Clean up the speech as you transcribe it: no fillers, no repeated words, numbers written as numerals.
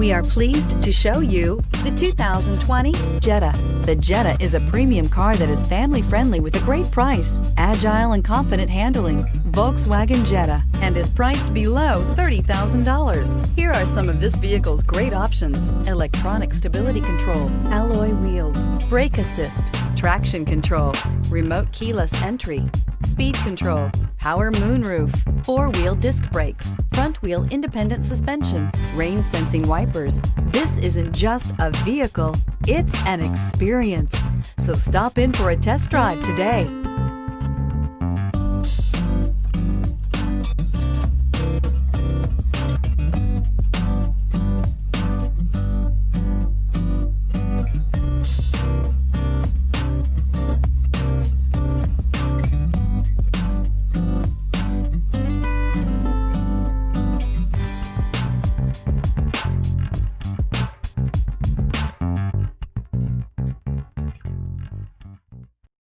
We are pleased to show you the 2020 Jetta. The Jetta is a premium car that is family-friendly with a great price, agile and confident handling. Volkswagen Jetta, and is priced below $30,000. Here are some of this vehicle's great options: electronic stability control, alloy wheels, brake assist, traction control, remote keyless entry, speed control, power moonroof, four-wheel disc brakes, front-wheel independent suspension, rain-sensing wipers. This isn't just a vehicle, it's an experience. So stop in for a test drive today.